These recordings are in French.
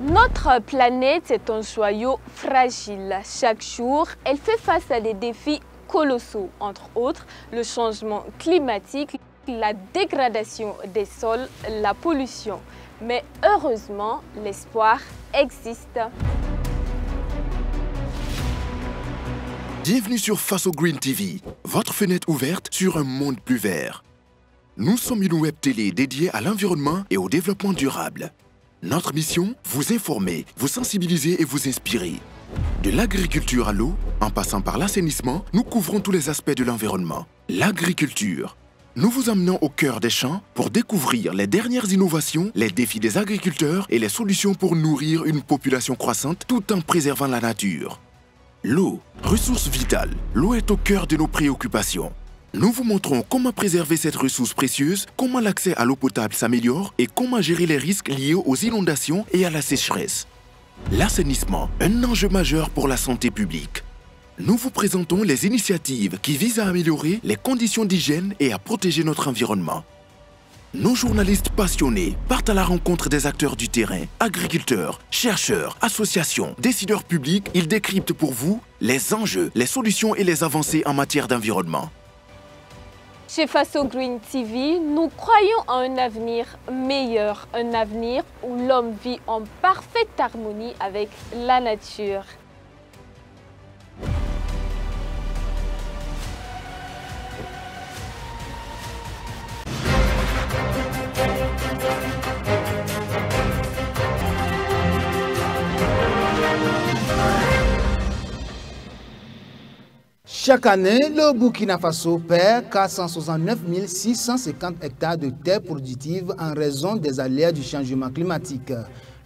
Notre planète est un joyau fragile. Chaque jour, elle fait face à des défis colossaux, entre autres le changement climatique, la dégradation des sols, la pollution. Mais heureusement, l'espoir existe. Bienvenue sur Faso Green TV, votre fenêtre ouverte sur un monde plus vert. Nous sommes une web télé dédiée à l'environnement et au développement durable. Notre mission, vous informer, vous sensibiliser et vous inspirer. De l'agriculture à l'eau, en passant par l'assainissement, nous couvrons tous les aspects de l'environnement. L'agriculture. Nous vous emmenons au cœur des champs pour découvrir les dernières innovations, les défis des agriculteurs et les solutions pour nourrir une population croissante tout en préservant la nature. L'eau, ressource vitale. L'eau est au cœur de nos préoccupations. Nous vous montrons comment préserver cette ressource précieuse, comment l'accès à l'eau potable s'améliore et comment gérer les risques liés aux inondations et à la sécheresse. L'assainissement, un enjeu majeur pour la santé publique. Nous vous présentons les initiatives qui visent à améliorer les conditions d'hygiène et à protéger notre environnement. Nos journalistes passionnés partent à la rencontre des acteurs du terrain, agriculteurs, chercheurs, associations, décideurs publics. Ils décryptent pour vous les enjeux, les solutions et les avancées en matière d'environnement. Chez Faso Green TV, nous croyons à un avenir meilleur, un avenir où l'homme vit en parfaite harmonie avec la nature. Chaque année, le Burkina Faso perd 469 650 hectares de terres productives en raison des aléas du changement climatique.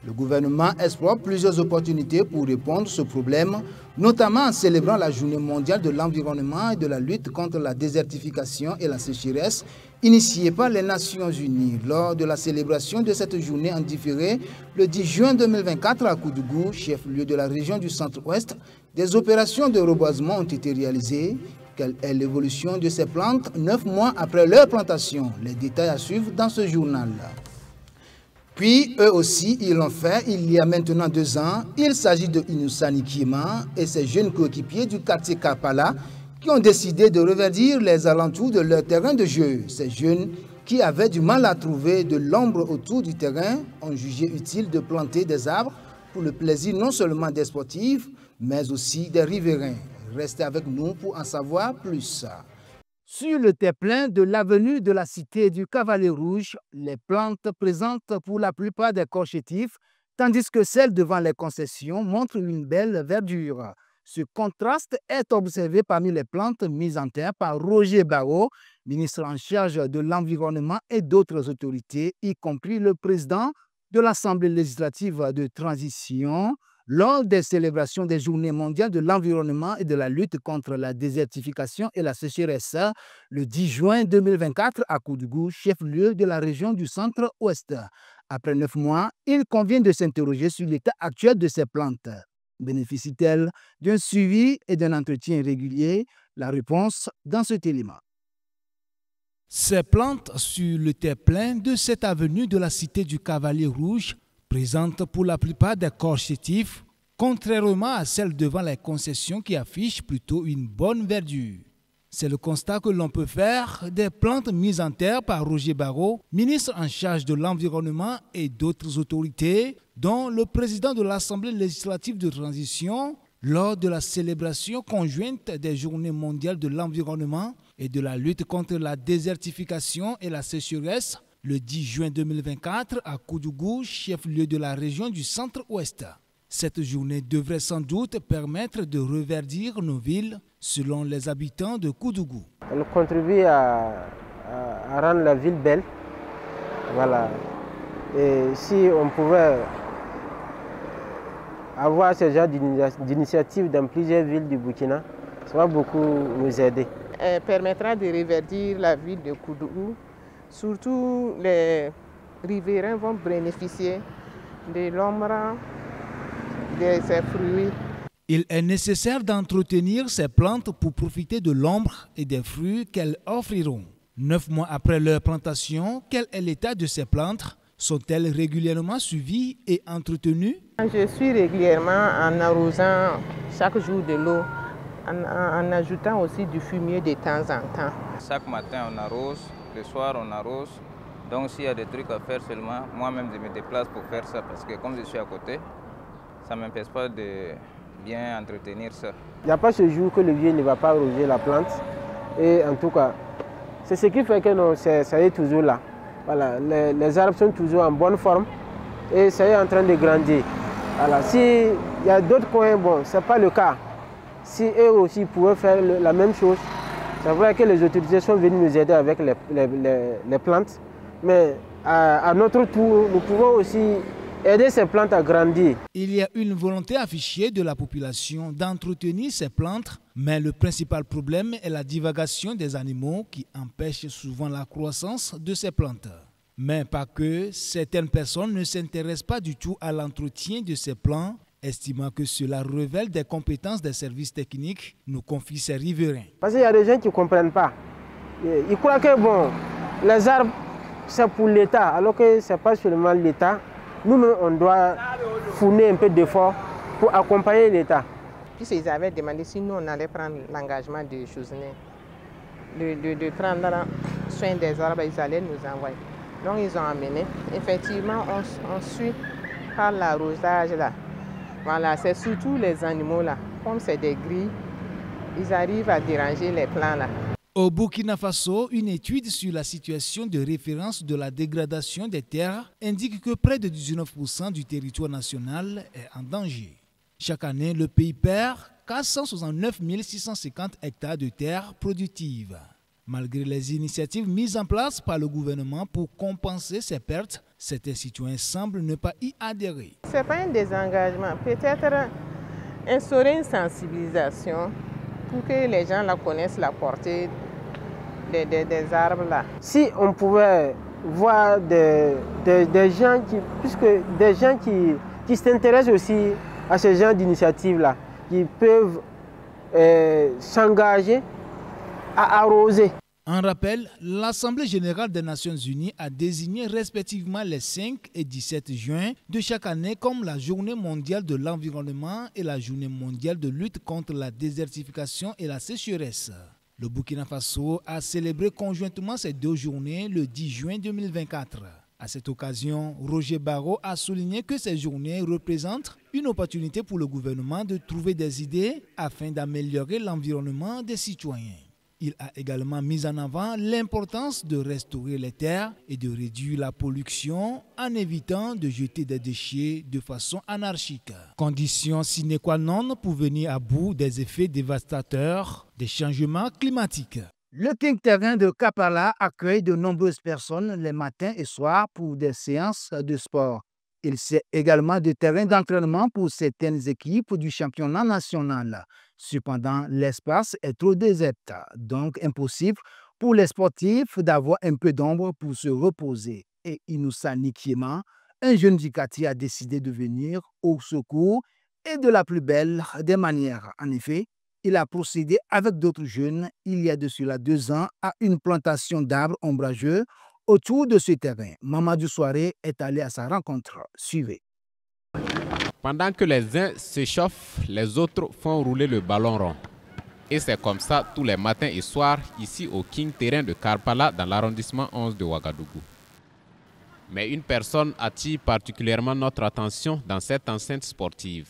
Le gouvernement explore plusieurs opportunités pour répondre à ce problème, notamment en célébrant la Journée mondiale de l'environnement et de la lutte contre la désertification et la sécheresse, initiée par les Nations Unies. Lors de la célébration de cette journée en différé, le 10 juin 2024 à Koudougou, chef-lieu de la région du Centre-Ouest, des opérations de reboisement ont été réalisées. Quelle est l'évolution de ces plantes 9 mois après leur plantation? Les détails à suivre dans ce journal. Puis, eux aussi, ils l'ont fait il y a maintenant 2 ans. Il s'agit de Inoussa Nikima et ses jeunes coéquipiers du quartier Kapala qui ont décidé de reverdir les alentours de leur terrain de jeu. Ces jeunes qui avaient du mal à trouver de l'ombre autour du terrain ont jugé utile de planter des arbres pour le plaisir non seulement des sportifs, mais aussi des riverains. Restez avec nous pour en savoir plus. Sur le terre-plein de l'avenue de la Cité du Cavalier Rouge, les plantes présentent pour la plupart des corps chétifs, tandis que celles devant les concessions montrent une belle verdure. Ce contraste est observé parmi les plantes mises en terre par Roger Barreau, ministre en charge de l'environnement et d'autres autorités, y compris le président de l'Assemblée législative de transition, lors des célébrations des Journées mondiales de l'environnement et de la lutte contre la désertification et la sécheresse, le 10 juin 2024 à Koudougou, chef-lieu de la région du Centre-Ouest. Après 9 mois, il convient de s'interroger sur l'état actuel de ces plantes. Bénéficient-elles d'un suivi et d'un entretien régulier? La réponse dans cet élément. Ces plantes sur le terre-plein de cette avenue de la Cité du Cavalier Rouge présentent pour la plupart des corps chétifs, contrairement à celles devant les concessions qui affichent plutôt une bonne verdure. C'est le constat que l'on peut faire des plantes mises en terre par Roger Barreau, ministre en charge de l'environnement et d'autres autorités, dont le président de l'Assemblée législative de transition, lors de la célébration conjointe des Journées mondiales de l'environnement et de la lutte contre la désertification et la sécheresse, le 10 juin 2024 à Koudougou, chef-lieu de la région du Centre-Ouest. Cette journée devrait sans doute permettre de reverdir nos villes, selon les habitants de Koudougou. Elle contribue à rendre la ville belle. Voilà. Et si on pouvait avoir ce genre d'initiative dans plusieurs villes du Burkina, ça va beaucoup nous aider. Elle permettra de reverdir la ville de Koudougou. Surtout les riverains vont bénéficier de l'ombre de ces fruits. Il est nécessaire d'entretenir ces plantes pour profiter de l'ombre et des fruits qu'elles offriront. 9 mois après leur plantation, quel est l'état de ces plantes? Sont-elles régulièrement suivies et entretenues? Je suis régulièrement en arrosant chaque jour de l'eau, en ajoutant aussi du fumier de temps en temps. Chaque matin on arrose, le soir on arrose. Donc s'il y a des trucs à faire seulement, moi-même je me déplace pour faire ça parce que comme je suis à côté, ça ne m'empêche pas de bien entretenir ça. Il n'y a pas ce jour que le vieux ne va pas arroser la plante. Et en tout cas, c'est ce qui fait que non, ça est toujours là. Voilà, les arbres sont toujours en bonne forme et ça est en train de grandir. Voilà, s'il y a d'autres coins, bon, ce n'est pas le cas. Si eux aussi pouvaient faire la même chose, c'est vrai que les autorités sont venues nous aider avec les plantes. Mais à notre tour, nous pouvons aussi aider ces plantes à grandir. Il y a une volonté affichée de la population d'entretenir ces plantes, mais le principal problème est la divagation des animaux qui empêche souvent la croissance de ces plantes. Mais pas que, certaines personnes ne s'intéressent pas du tout à l'entretien de ces plants, estimant que cela révèle des compétences des services techniques, nous confient ces riverains. Parce qu'il y a des gens qui ne comprennent pas. Ils croient que bon, les arbres, c'est pour l'État, alors que ce n'est pas seulement l'État. Nous-mêmes, on doit fournir un peu d'effort pour accompagner l'État. Puis ils avaient demandé si nous, on allait prendre l'engagement de Chosnay, de prendre soin des arbres, ils allaient nous envoyer. Donc ils ont amené. Effectivement, on suit par l'arrosage là. Voilà, c'est surtout les animaux là. Comme c'est des grilles, ils arrivent à déranger les plants là. Au Burkina Faso, une étude sur la situation de référence de la dégradation des terres indique que près de 19% du territoire national est en danger. Chaque année, le pays perd 469 650 hectares de terres productives. Malgré les initiatives mises en place par le gouvernement pour compenser ces pertes, certains citoyens semblent ne pas y adhérer. Ce n'est pas un désengagement, peut-être instaurer une sensibilisation pour que les gens la connaissent la portée des arbres là. Si on pouvait voir des gens qui s'intéressent aussi à ce genre d'initiatives là, qui peuvent s'engager à arroser. En rappel, l'Assemblée générale des Nations unies a désigné respectivement les 5 et 17 juin de chaque année comme la Journée mondiale de l'environnement et la Journée mondiale de lutte contre la désertification et la sécheresse. Le Burkina Faso a célébré conjointement ces deux journées le 10 juin 2024. À cette occasion, Roger Barrot a souligné que ces journées représentent une opportunité pour le gouvernement de trouver des idées afin d'améliorer l'environnement des citoyens. Il a également mis en avant l'importance de restaurer les terres et de réduire la pollution en évitant de jeter des déchets de façon anarchique. Condition sine qua non pour venir à bout des effets dévastateurs des changements climatiques. Le King Terrain de Kapala accueille de nombreuses personnes les matins et soirs pour des séances de sport. Il sert également de terrain d'entraînement pour certaines équipes du championnat national. Cependant, l'espace est trop désert, donc impossible pour les sportifs d'avoir un peu d'ombre pour se reposer. Et Inoussa Nikiema, un jeune du quartier, a décidé de venir au secours et de la plus belle des manières. En effet, il a procédé avec d'autres jeunes, il y a de cela 2 ans, à une plantation d'arbres ombrageux autour de ce terrain. Mamadou Soiré est allé à sa rencontre. Suivez. Pendant que les uns s'échauffent, les autres font rouler le ballon rond. Et c'est comme ça tous les matins et soirs ici au King Terrain de Karpala dans l'arrondissement 11 de Ouagadougou. Mais une personne attire particulièrement notre attention dans cette enceinte sportive.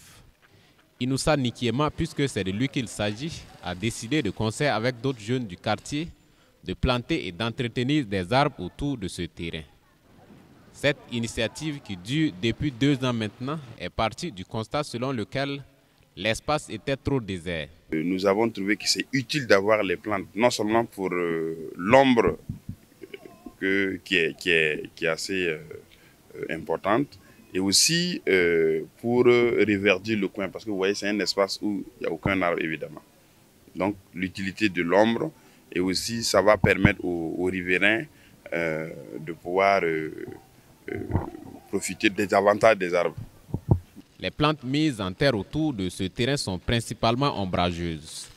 Inoussa Nikiema, puisque c'est de lui qu'il s'agit, a décidé de concert avec d'autres jeunes du quartier de planter et d'entretenir des arbres autour de ce terrain. Cette initiative qui dure depuis 2 ans maintenant est partie du constat selon lequel l'espace était trop désert. Nous avons trouvé que c'est utile d'avoir les plantes, non seulement pour l'ombre qui est assez importante, et aussi pour reverdir le coin, parce que vous voyez, c'est un espace où il n'y a aucun arbre évidemment. Donc l'utilité de l'ombre, et aussi ça va permettre aux riverains de pouvoir profiter des avantages des arbres. Les plantes mises en terre autour de ce terrain sont principalement ombrageuses.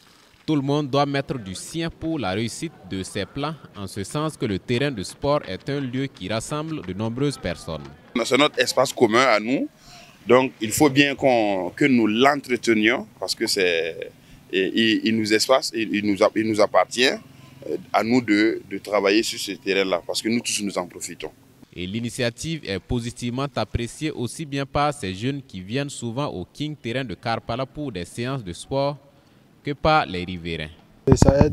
Tout le monde doit mettre du sien pour la réussite de ces plans, en ce sens que le terrain de sport est un lieu qui rassemble de nombreuses personnes. C'est notre espace commun à nous, donc il faut bien que nous l'entretenions parce que il nous appartient à nous de travailler sur ce terrain-là parce que nous tous nous en profitons. Et l'initiative est positivement appréciée aussi bien par ces jeunes qui viennent souvent au King Terrain de Karpala pour des séances de sport que par les riverains. Ça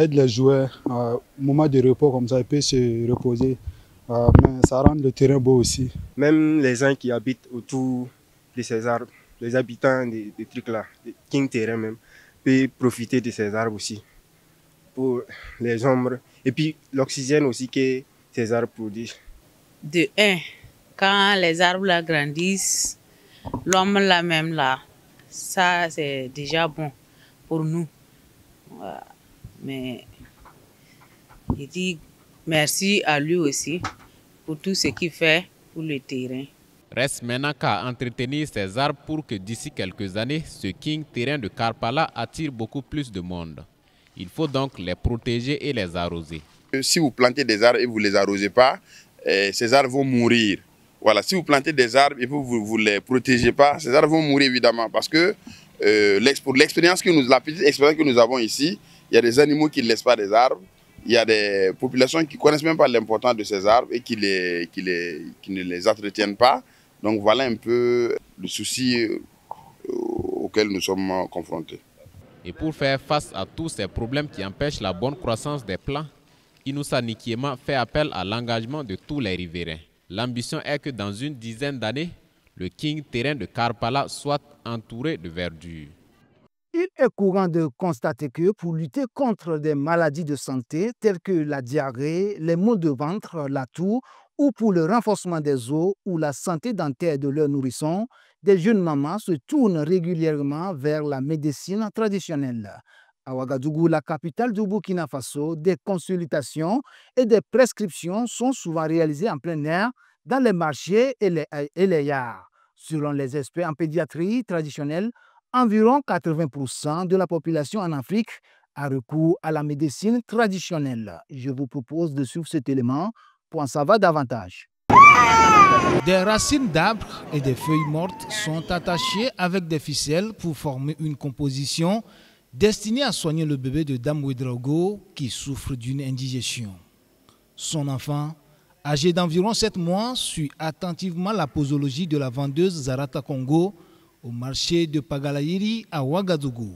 aide les joueurs au moment de repos comme ça, ils peuvent se reposer. Mais ça rend le terrain beau aussi. Même les gens qui habitent autour de ces arbres, les habitants des trucs là, des King Terrain même, peuvent profiter de ces arbres aussi pour les ombres et puis l'oxygène aussi que ces arbres produisent. De un, quand les arbres là grandissent, l'homme là même là, ça c'est déjà bon pour nous. Mais je dis merci à lui aussi pour tout ce qu'il fait pour le terrain. Reste maintenant qu'à entretenir ces arbres pour que d'ici quelques années, ce King Terrain de Karpala attire beaucoup plus de monde. Il faut donc les protéger et les arroser. Si vous plantez des arbres et vous ne les arrosez pas, ces arbres vont mourir. Voilà, si vous plantez des arbres et vous ne les protégez pas, ces arbres vont mourir évidemment parce que pour la petite expérience que nous avons ici, il y a des animaux qui ne laissent pas des arbres. Il y a des populations qui ne connaissent même pas l'importance de ces arbres et qui ne les entretiennent pas. Donc voilà un peu le souci auquel nous sommes confrontés. Et pour faire face à tous ces problèmes qui empêchent la bonne croissance des plants, Inoussa Nikiema fait appel à l'engagement de tous les riverains. L'ambition est que dans une dizaine d'années, le King Terrain de Karpala soit entouré de verdure. Il est courant de constater que pour lutter contre des maladies de santé telles que la diarrhée, les maux de ventre, la toux, ou pour le renforcement des os ou la santé dentaire de leurs nourrissons, des jeunes mamans se tournent régulièrement vers la médecine traditionnelle. À Ouagadougou, la capitale du Burkina Faso, des consultations et des prescriptions sont souvent réalisées en plein air dans les marchés et les yards. Selon les experts en pédiatrie traditionnelle, environ 80% de la population en Afrique a recours à la médecine traditionnelle. Je vous propose de suivre cet élément pour en savoir davantage. Des racines d'arbres et des feuilles mortes sont attachées avec des ficelles pour former une composition destinée à soigner le bébé de Dame Ouedraogo qui souffre d'une indigestion. Son enfant, âgé d'environ 7 mois, suit attentivement la posologie de la vendeuse Zarata Congo au marché de Pagalayiri à Ouagadougou.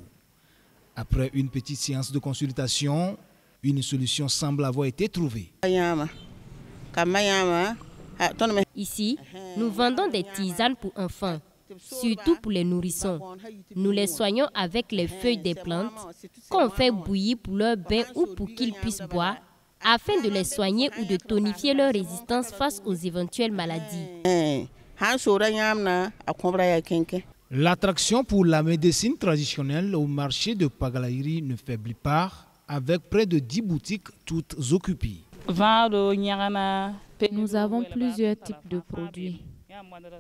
Après une petite séance de consultation, une solution semble avoir été trouvée. Ici, nous vendons des tisanes pour enfants, surtout pour les nourrissons. Nous les soignons avec les feuilles des plantes qu'on fait bouillir pour leur bain ou pour qu'ils puissent boire, afin de les soigner ou de tonifier leur résistance face aux éventuelles maladies. L'attraction pour la médecine traditionnelle au marché de Pagalayiri ne faiblit pas, avec près de 10 boutiques toutes occupées. Nous avons plusieurs types de produits.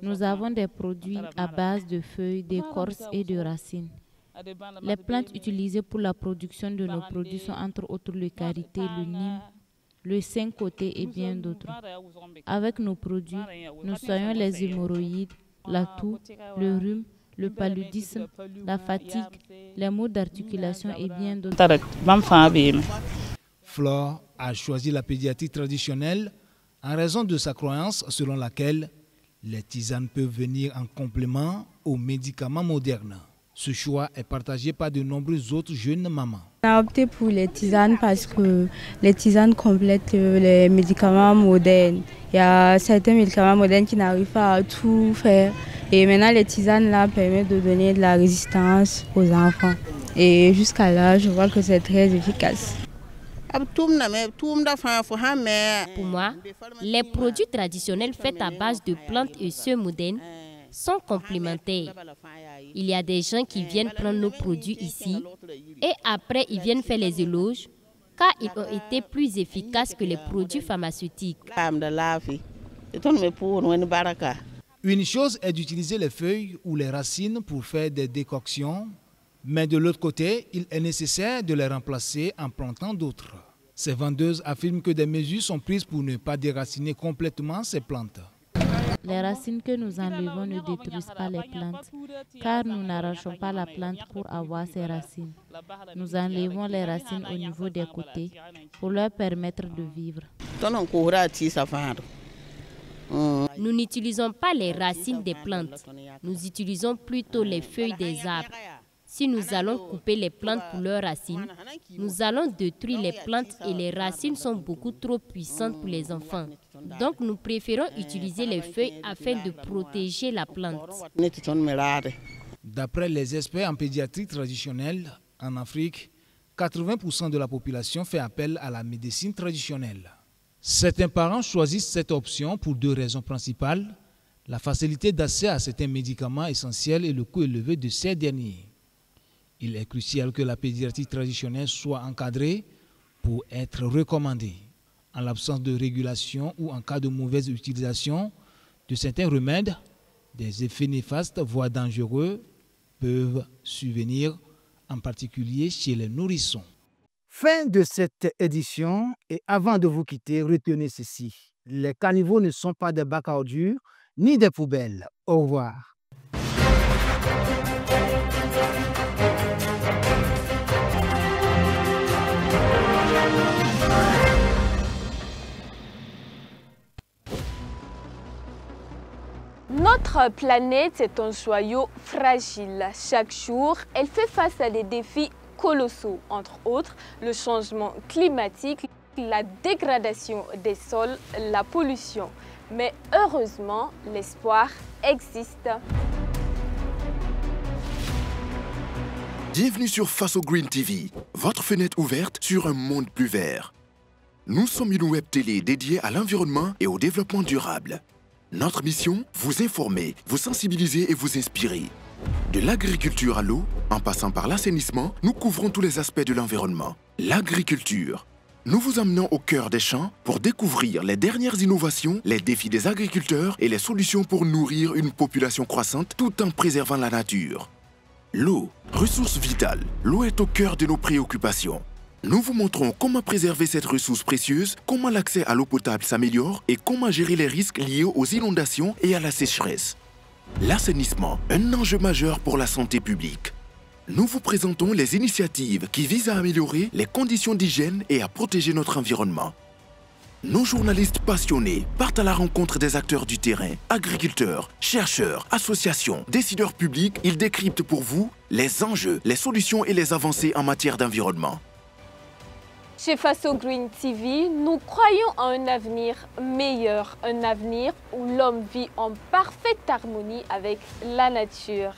Nous avons des produits à base de feuilles, d'écorces et de racines. Les plantes utilisées pour la production de nos produits sont entre autres le karité, le nîmes, le 5 côtés et bien d'autres. Avec nos produits, nous soignons les hémorroïdes, la toux, le rhume, le paludisme, la fatigue, les maux d'articulation et bien d'autres. Flore a choisi la pédiatrie traditionnelle en raison de sa croyance selon laquelle les tisanes peuvent venir en complément aux médicaments modernes. Ce choix est partagé par de nombreuses autres jeunes mamans. On a opté pour les tisanes parce que les tisanes complètent les médicaments modernes. Il y a certains médicaments modernes qui n'arrivent pas à tout faire. Et maintenant, les tisanes là permettent de donner de la résistance aux enfants. Et jusqu'à là, je vois que c'est très efficace. Pour moi, les produits traditionnels faits à base de plantes et œufs modernes sont complémentaires. Il y a des gens qui viennent prendre nos produits ici et après ils viennent faire les éloges car ils ont été plus efficaces que les produits pharmaceutiques. Une chose est d'utiliser les feuilles ou les racines pour faire des décoctions. Mais de l'autre côté, il est nécessaire de les remplacer en plantant d'autres. Ces vendeuses affirment que des mesures sont prises pour ne pas déraciner complètement ces plantes. Les racines que nous enlevons ne détruisent pas les plantes, car nous n'arrachons pas la plante pour avoir ces racines. Nous enlevons les racines au niveau des côtés pour leur permettre de vivre. Nous n'utilisons pas les racines des plantes, nous utilisons plutôt les feuilles des arbres. Si nous allons couper les plantes pour leurs racines, nous allons détruire les plantes et les racines sont beaucoup trop puissantes pour les enfants. Donc nous préférons utiliser les feuilles afin de protéger la plante. D'après les experts en pédiatrie traditionnelle, en Afrique, 80% de la population fait appel à la médecine traditionnelle. Certains parents choisissent cette option pour deux raisons principales: la facilité d'accès à certains médicaments essentiels et le coût élevé de ces derniers. Il est crucial que la pédiatrie traditionnelle soit encadrée pour être recommandée. En l'absence de régulation ou en cas de mauvaise utilisation de certains remèdes, des effets néfastes, voire dangereux, peuvent survenir, en particulier chez les nourrissons. Fin de cette édition, et avant de vous quitter, retenez ceci: les caniveaux ne sont pas des bacs à ordures ni des poubelles. Au revoir. Notre planète est un joyau fragile. Chaque jour, elle fait face à des défis colossaux, entre autres le changement climatique, la dégradation des sols, la pollution. Mais heureusement, l'espoir existe. Bienvenue sur Faso Green TV, votre fenêtre ouverte sur un monde plus vert. Nous sommes une web télé dédiée à l'environnement et au développement durable. Notre mission, vous informer, vous sensibiliser et vous inspirer. De l'agriculture à l'eau, en passant par l'assainissement, nous couvrons tous les aspects de l'environnement. L'agriculture. Nous vous emmenons au cœur des champs pour découvrir les dernières innovations, les défis des agriculteurs et les solutions pour nourrir une population croissante tout en préservant la nature. L'eau, ressource vitale. L'eau est au cœur de nos préoccupations. Nous vous montrons comment préserver cette ressource précieuse, comment l'accès à l'eau potable s'améliore et comment gérer les risques liés aux inondations et à la sécheresse. L'assainissement, un enjeu majeur pour la santé publique. Nous vous présentons les initiatives qui visent à améliorer les conditions d'hygiène et à protéger notre environnement. Nos journalistes passionnés partent à la rencontre des acteurs du terrain, agriculteurs, chercheurs, associations, décideurs publics. Ils décryptent pour vous les enjeux, les solutions et les avancées en matière d'environnement. Chez Faso Green TV, nous croyons à un avenir meilleur, un avenir où l'homme vit en parfaite harmonie avec la nature.